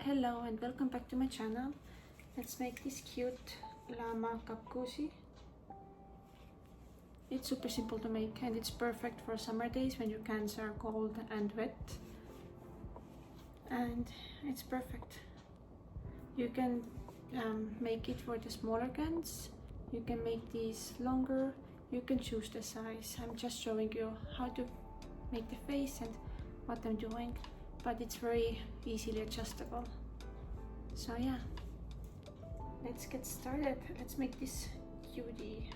Hello and welcome back to my channel. Let's make this cute llama cup cozy. It's super simple to make and it's perfect for summer days when your hands are cold and wet. And it's perfect. You can make it for the smaller hands. You can make these longer. You can choose the size. I'm just showing you how to make the face and what I'm doing. But it's very easily adjustable. So yeah, let's get started. Let's make this cutie.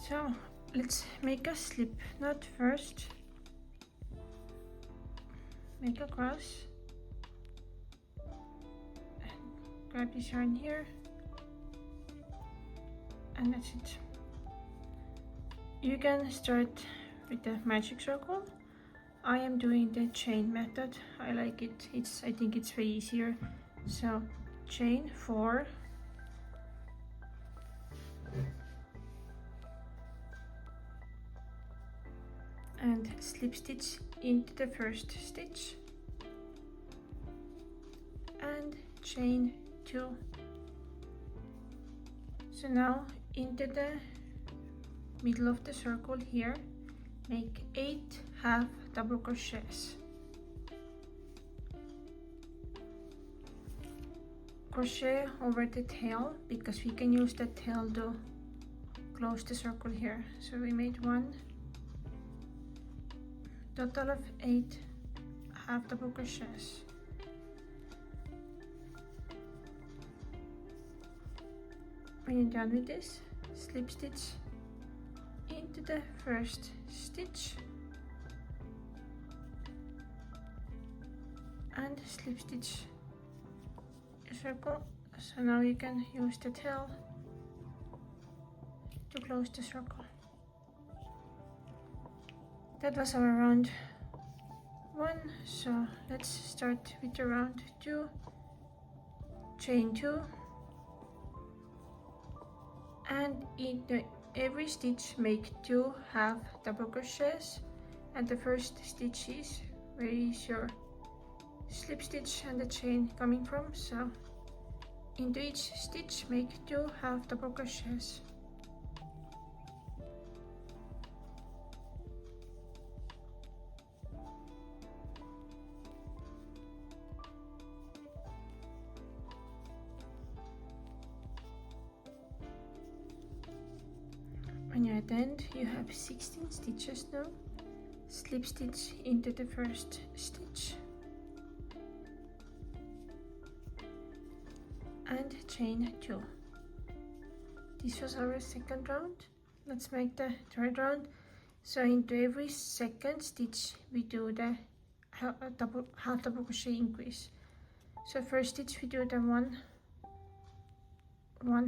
So let's make a slip knot first. Make a cross. Grab this yarn here. And that's it. You can start with the magic circle. I am doing the chain method. I like it. I think it's way easier. So chain 4, and slip stitch into the first stitch, and chain 2. So now into the middle of the circle here, make 8 half double crochets. Crochet over the tail because we can use the tail to close the circle here. So we made 1, total of 8 half double crochets. When you're done with this, slip stitch into the first stitch and slip stitch a circle. So now you can use the tail to close the circle. That was our round 1, so let's start with the round 2. Chain 2, and in every stitch make 2 half double crochets, and the first stitch is where is your slip stitch and the chain coming from. So into each stitch make 2 half double crochets. When you're at the end, you have 16 stitches now. Slip stitch into the first stitch and chain 2. This was our second round. Let's make the third round. So into every second stitch we do the half double crochet increase. So first stitch we do the one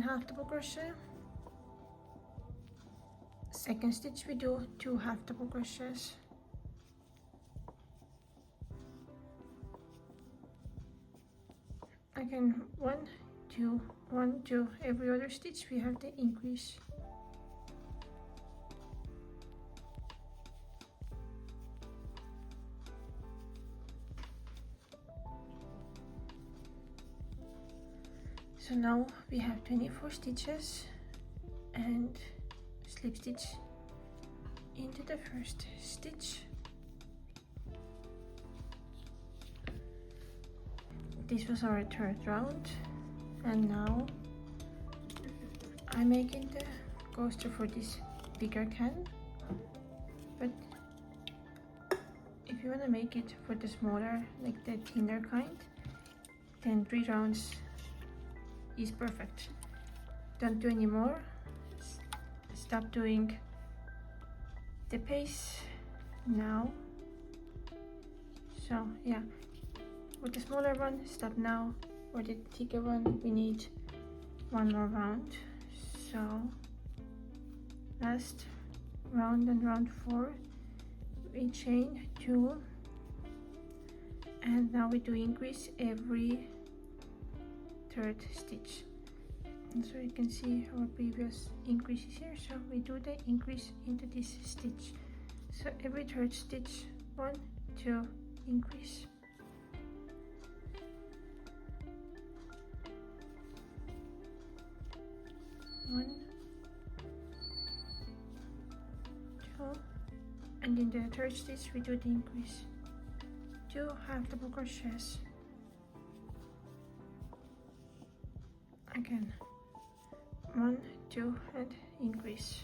half double crochet. Second stitch we do 2 half double crochets. Again 1, 2, 1, 2. Every other stitch we have the increase. So now we have 24 stitches and slip stitch into the first stitch. This was our third round, and now I'm making the coaster for this bigger can, but if you want to make it for the smaller, like the thinner kind, then 3 rounds is perfect. Don't do any more. Stop doing the pace now. So yeah, for the smaller one, stop now. For the thicker one, we need 1 more round. So last round and round 4, we chain 2, and now we do increase every third stitch. And so you can see our previous increases here. So we do the increase into this stitch. So every third stitch 1, 2, increase. 1, 2, and in the third stitch we do the increase. 2 half double crochets. Again, 1, 2, and increase.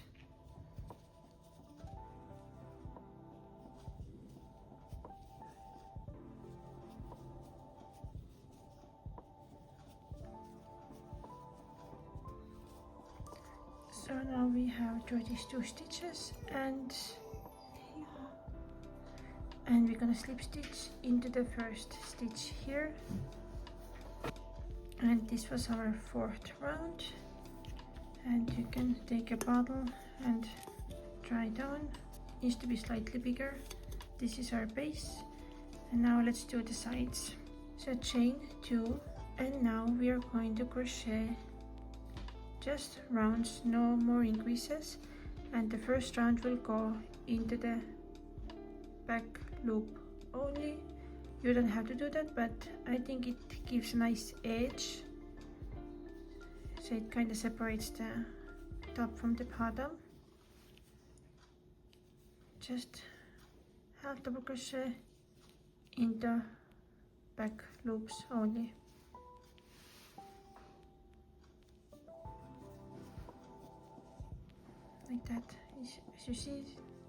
So now we have 32 stitches, and we're gonna slip stitch into the first stitch here. And this was our 4th round, and you can take a bottle and try it on. It needs to be slightly bigger. This is our base, and now let's do the sides. So chain 2, and now we are going to crochet just rounds, no more increases, and the first round will go into the back loop only. You don't have to do that, but I think it gives a nice edge, so it kind of separates the top from the bottom. Just half double crochet in the back loops only. Like that. As you see,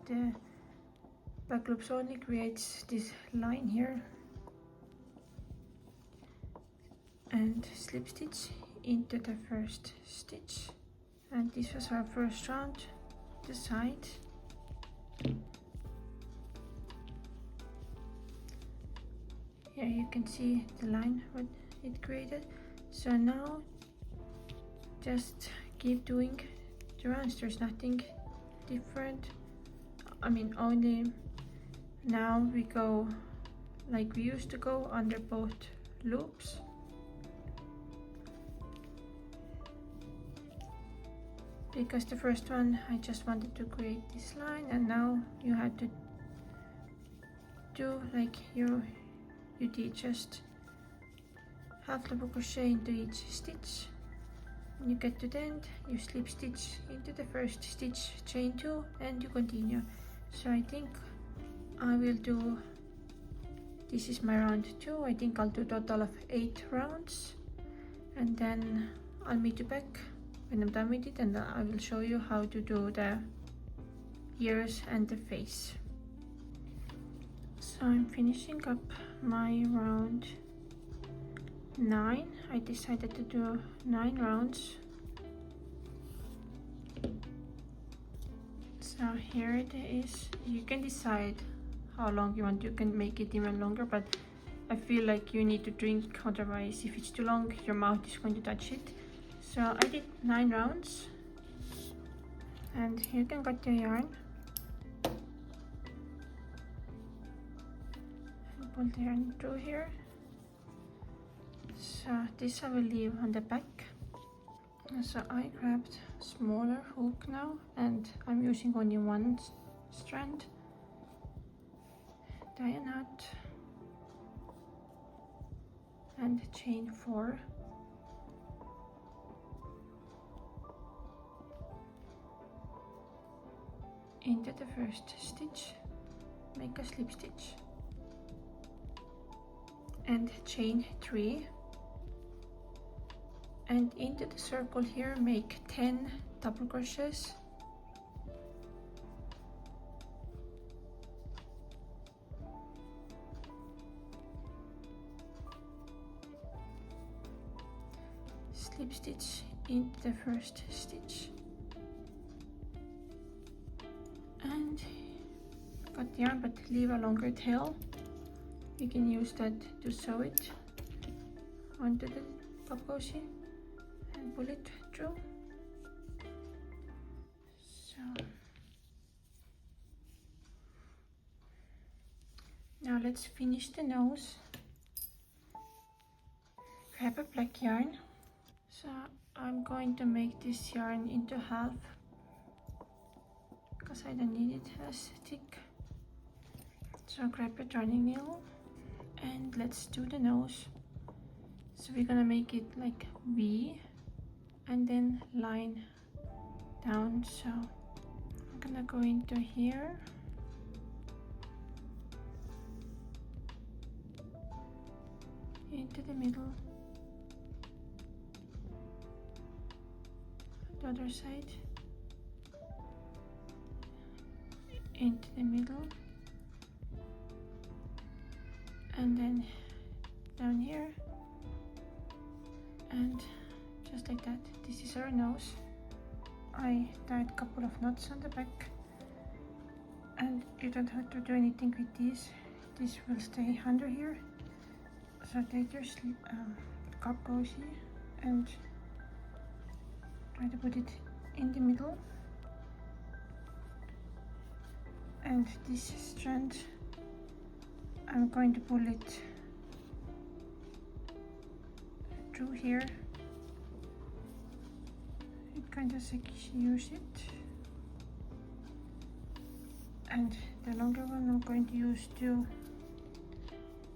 the back loops only creates this line here, and slip stitch into the first stitch. And this was our first round, the side. Here you can see the line what it created. So now just keep doing the rounds. There's nothing different. I mean, only now we go like we used to go under both loops. Because the first one I just wanted to create this line, and now you had to do like you did, just half double crochet into each stitch. When you get to the end, you slip stitch into the first stitch, chain 2, and you continue. So I think I will do, this is my round 2, I think I'll do a total of 8 rounds, and then I'll meet you back when I'm done with it, and I will show you how to do the ears and the face. So I'm finishing up my round 9. I decided to do 9 rounds. So here it is. You can decide how long you want. You can make it even longer, but I feel like you need to drink, otherwise if it's too long your mouth is going to touch it. So I did 9 rounds, and you can cut your yarn and pull the yarn through here. So this I will leave on the back. So I grabbed a smaller hook now, and I'm using only one strand. Tie a knot and chain 4. Into the first stitch, make a slip stitch and chain 3, and into the circle here make 10 double crochets. Slip stitch into the first stitch, and cut the yarn but leave a longer tail. You can use that to sew it onto the top cozy and pull it through. So now let's finish the nose. Grab a black yarn. So I'm going to make this yarn into half because I don't need it as thick. So grab your darning needle and let's do the nose. So we're gonna make it like V and then line down. So I'm gonna go into here, into the middle, the other side, into the middle, and then down here, and just like that. This is our nose. I tied a couple of knots on the back, and you don't have to do anything with these. This will stay under here. So take your cup cozy and try to put it in the middle, and this strand I'm going to pull it through here. It kind of secures it, and the longer one I'm going to use to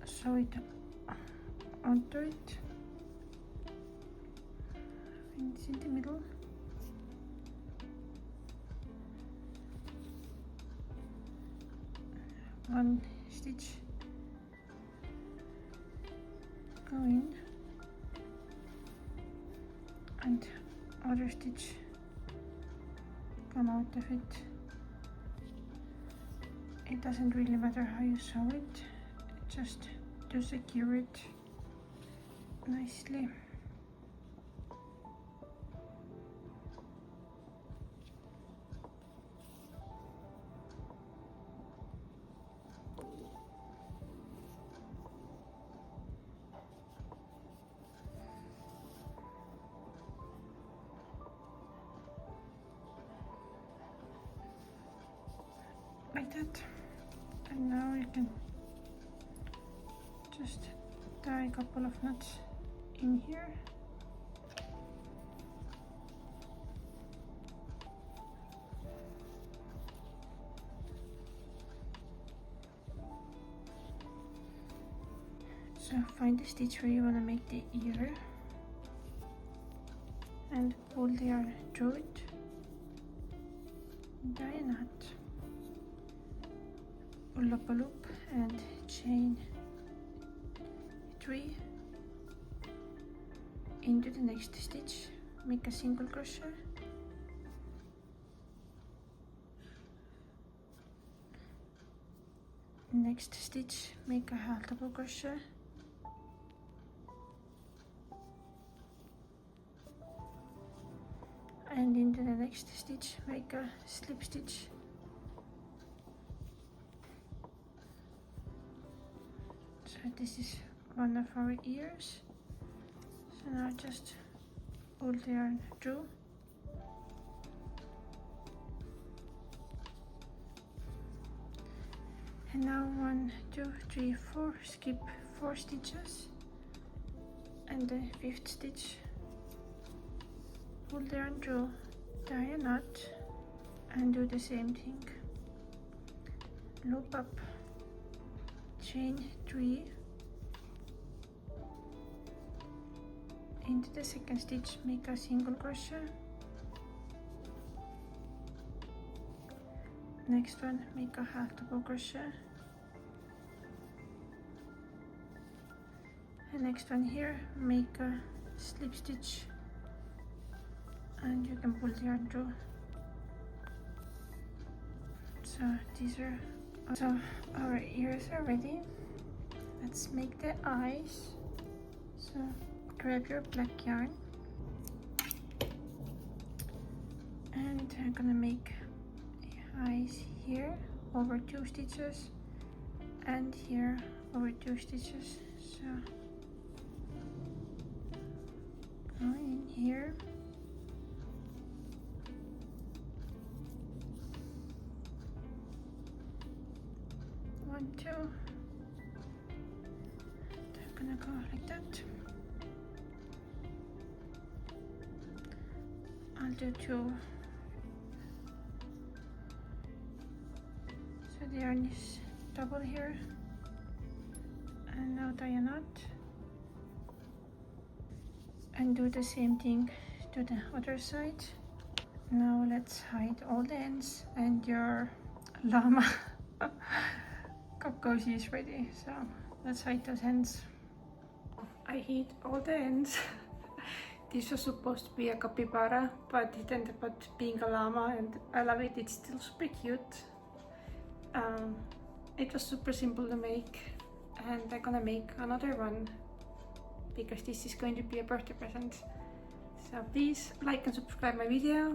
sew it onto it. And it's in the middle. One stitch go in and other stitch come out of it. It doesn't really matter how you sew it, just to secure it nicely. Like that. And now you can just tie a couple of knots in here. So find the stitch where you want to make the ear and pull the yarn through it, tie a knot, pull up a loop and chain 3 into the next stitch, make a single crochet, next stitch make a half double crochet, and into the next stitch make a slip stitch. So this is one of our ears. So now just pull the yarn through, and now 1, 2, 3, 4, skip 4 stitches, and the 5th stitch pull the yarn through, tie a knot, and do the same thing. Loop up, chain 3 into the second stitch, make a single crochet, next one make a half double crochet, and next one here make a slip stitch, and you can pull the yarn through. So these are, so our ears are ready. Let's make the eyes. So grab your black yarn, and I'm gonna make eyes here over 2 stitches and here over 2 stitches. So go in here, one, two. I'm gonna go like that. I'll do 2. So the yarn is double here, and now tie a knot, and do the same thing to the other side. Now let's hide all the ends, and your llama cup cozy is ready. So let's hide those ends. I hid all the ends. This was supposed to be a capybara, but it ended up being a llama, and I love it. It's still super cute. It was super simple to make, and I'm gonna make another one because this is going to be a birthday present. So please like and subscribe my video.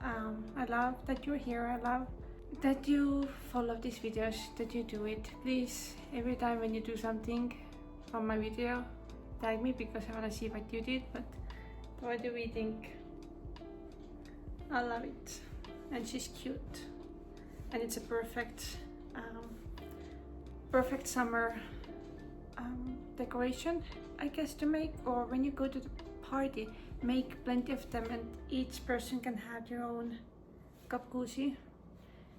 I love that you're here. I love that you follow these videos, that you do it. Please, every time when you do something from my video, tag me because I want to see what you did. But what do we think? I love it, and she's cute, and it's a perfect summer decoration, I guess, to make. Or when you go to the party, make plenty of them, and each person can have their own cup cozy.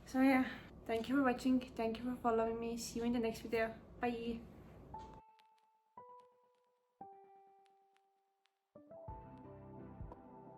So yeah, thank you for watching, thank you for following me. See you in the next video. Bye.